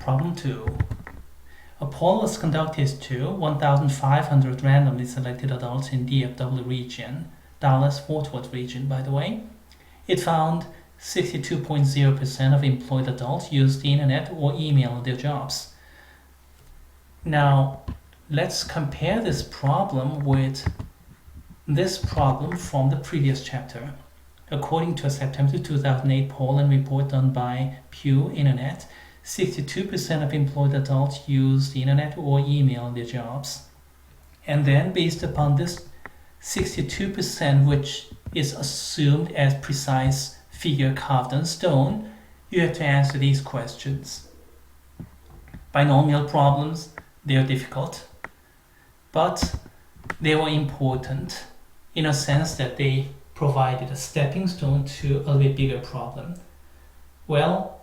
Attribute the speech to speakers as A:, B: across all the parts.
A: Problem 2. A poll was conducted to 1,500 randomly selected adults in DFW region, Dallas-Fort Worth region, by the way. It found 62.0% of employed adults used the internet or email in their jobs. Now, let's compare this problem with this problem from the previous chapter. According to a September 2008 poll and report done by Pew Internet, 62% of employed adults use the internet or email in their jobs. And then based upon this 62%, which is assumed as precise figure carved on stone, you have to answer these questions. Binomial problems, they are difficult, but they were important in a sense that they provided a stepping stone to a little bit bigger problem. Well,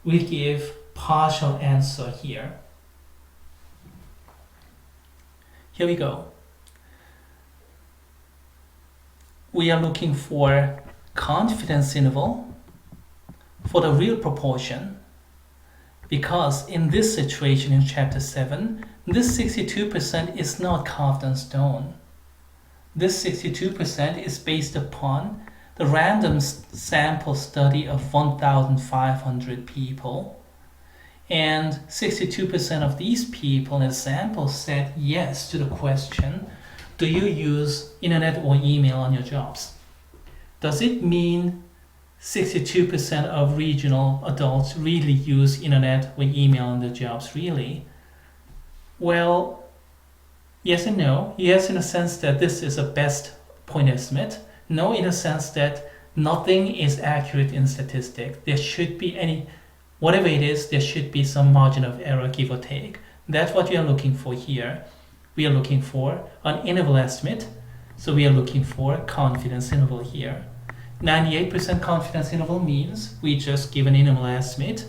A: we give partial answer here. Here we go. We are looking for confidence interval for the real proportion, because in this situation in chapter 7, this 62% is not carved on stone. This 62% is based upon the random sample study of 1,500 people, and 62% of these people in the sample said yes to the question, do you use internet or email on your jobs? Does it mean 62% of regional adults really use internet or email on their jobs, really? Well, yes and no. Yes, in a sense that this is a best point estimate. No, in a sense that nothing is accurate in statistics. There should be whatever it is, there should be some margin of error, give or take. That's what we are looking for here. We are looking for an interval estimate, so we are looking for confidence interval here. 98% confidence interval means we just give an interval estimate,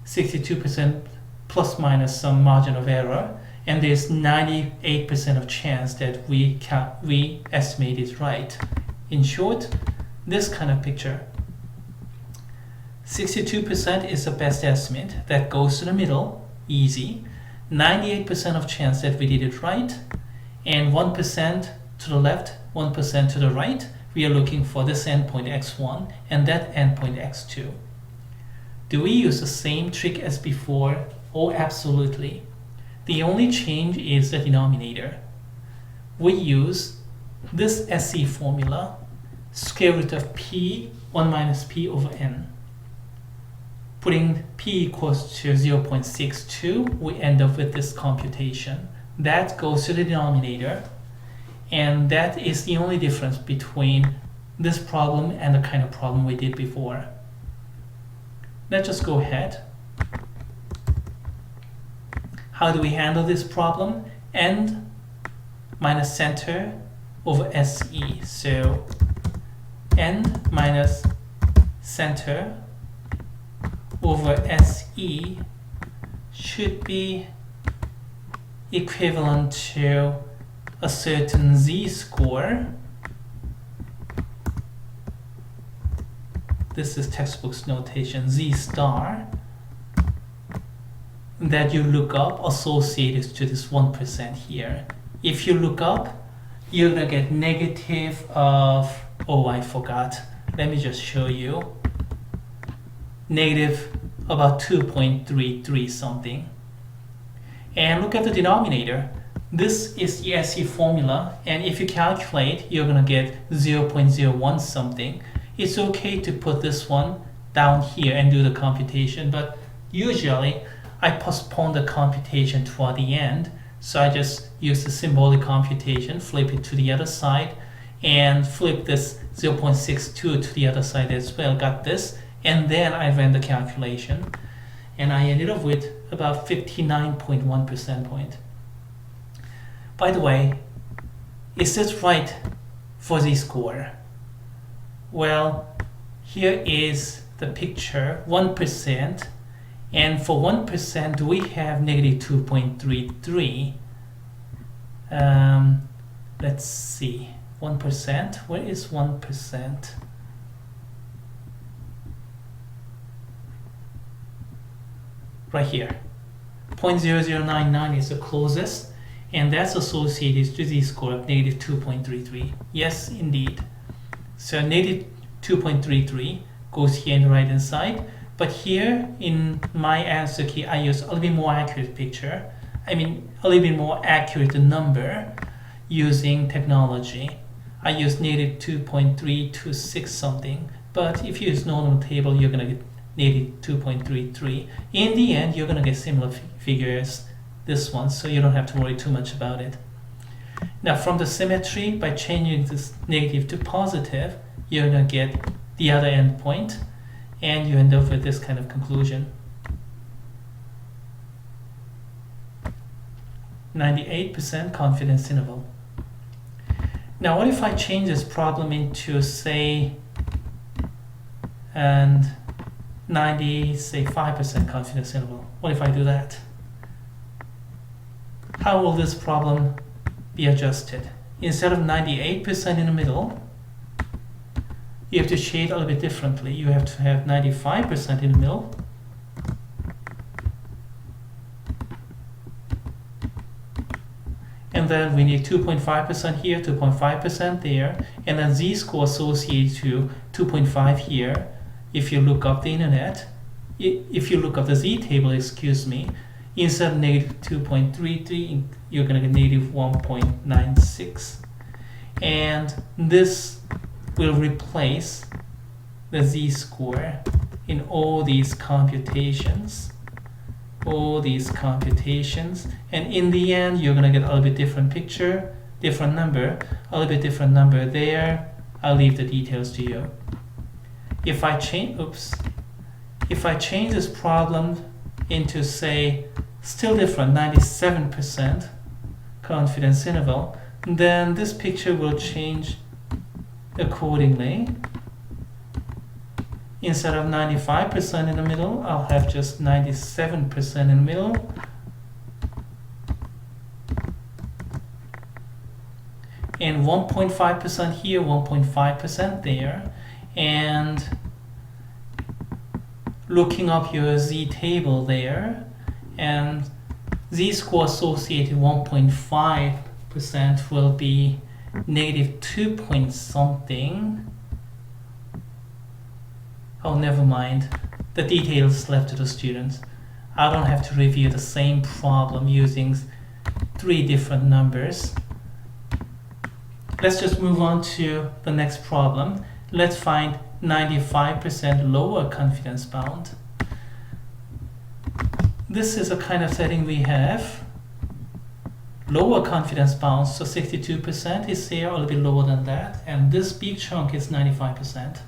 A: 62% plus minus some margin of error, and there's 98% of chance that we estimate it right. In short, this kind of picture. 62% is the best estimate. That goes to the middle, easy. 98% of chance that we did it right, and 1% to the left, 1% to the right. We are looking for this endpoint x1 and that endpoint x2. Do we use the same trick as before? Oh, absolutely. The only change is the denominator. We use this SE formula, square root of p, 1 minus p over n. Putting p equals to 0.62, we end up with this computation. That goes to the denominator, and that is the only difference between this problem and the kind of problem we did before. Let's just go ahead. How do we handle this problem? End minus center over SE. So end minus center over SE should be equivalent to a certain z-score. This is textbook's notation, z star, that you look up associated to this 1% here. If you look up, you're gonna get negative of, oh, I forgot. Let me just show you. Negative about 2.33 something. And look at the denominator. This is the SE formula, and if you calculate, you're gonna get 0.01 something. It's okay to put this one down here and do the computation, but usually I postpone the computation toward the end, so I just use the symbolic computation, flip it to the other side, and flip this 0.62 to the other side as well. Got this, and then I ran the calculation, and I ended up with about 59.1% point. By the way, is this right for z-score? Well, here is the picture, 1%, and for 1% we have negative 2.33. Let's see, 1%, where is 1%? right here. 0.0099 is the closest, and that's associated to z-score of negative 2.33. Yes, indeed. So negative 2.33 goes here in the right hand side, but here in my answer key I use a little bit more accurate picture. I mean a little bit more accurate number using technology. I use negative 2.326 something, but if you use normal table you're gonna get negative 2.33. In the end you're gonna get similar figures this one, so you don't have to worry too much about it. Now from the symmetry, by changing this negative to positive, you're gonna get the other endpoint, and you end up with this kind of conclusion. 98% confidence interval. Now what if I change this problem into say 5% confidence interval? What if I do that? How will this problem be adjusted? Instead of 98% in the middle, you have to shade a little bit differently. You have to have 95% in the middle. And then we need 2.5% here, 2.5% there, and then z-score associated to 2.5 here. If you look up the internet, if you look up the z-table, excuse me, instead of negative 2.33, you're going to get negative 1.96. And this will replace the z-score in all these computations. And in the end you're going to get a little bit different picture, different number, a little bit different number there. I'll leave the details to you. If I change this problem into say still different 97% confidence interval, then this picture will change accordingly. Instead of 95% in the middle, I'll have just 97% in the middle. And 1.5% here, 1.5% there. And looking up your z-table there, and z-score associated 1.5% will be negative 2 point something. Oh, never mind. The details left to the students. I don't have to review the same problem using 3 different numbers. Let's just move on to the next problem. Let's find 95% lower confidence bound. This is a kind of setting we have. Lower confidence bound, so 62% is here, a little bit lower than that, and this big chunk is 95%.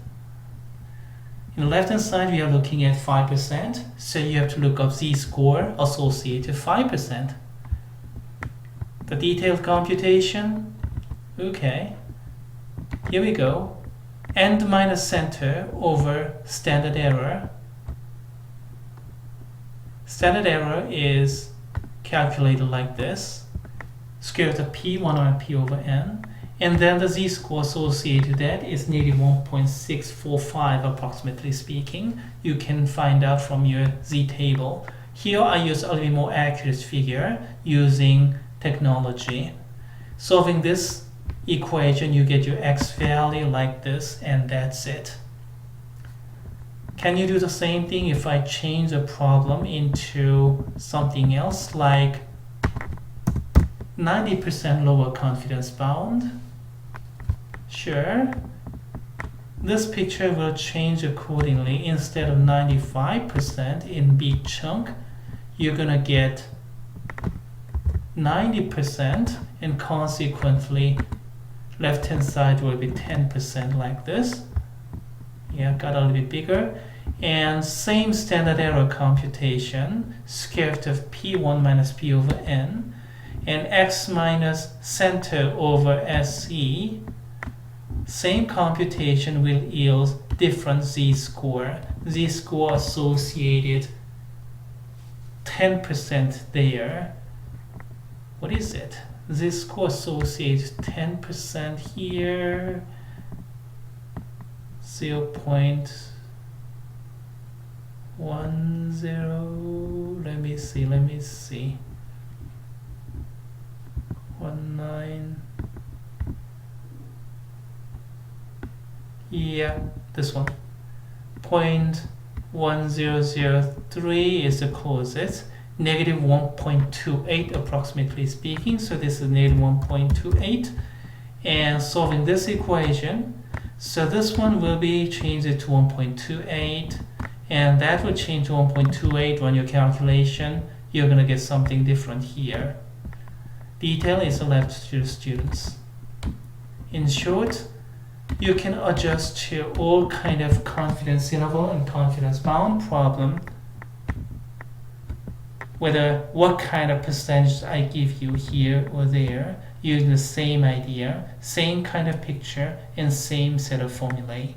A: In the left hand side we are looking at 5%, so you have to look up z-score associated 5%. The detailed computation, okay, here we go. End minus center over standard error. Standard error is calculated like this. Square root of p1 over p over n. And then the z-score associated to that is negative 1.645 approximately speaking. You can find out from your z-table. Here I use a little bit more accurate figure using technology. Solving this equation, you get your x value like this, and that's it. Can you do the same thing if I change the problem into something else like 90% lower confidence bound? Sure. This picture will change accordingly. Instead of 95% in big chunk, you're gonna get 90%, and consequently left hand side will be 10% like this. Yeah, got a little bit bigger. And same standard error computation, square root of p1 minus p over n, and x minus center over SE. Same computation will yield different z-score. Z-score associated 10% there. What is it? Z-score associated 10% here. 0. 10, let me see, 19, yeah, this one, 0.1003 is the closest, negative 1.28 approximately speaking, so this is negative 1.28, and solving this equation, so this one will be changed to 1.28, and that will change to 1.28 on your calculation. You're going to get something different here. Detail is left to the students. In short, you can adjust to all kind of confidence interval and confidence bound problem, whether what kind of percentage I give you here or there, using the same idea, same kind of picture, and same set of formulae.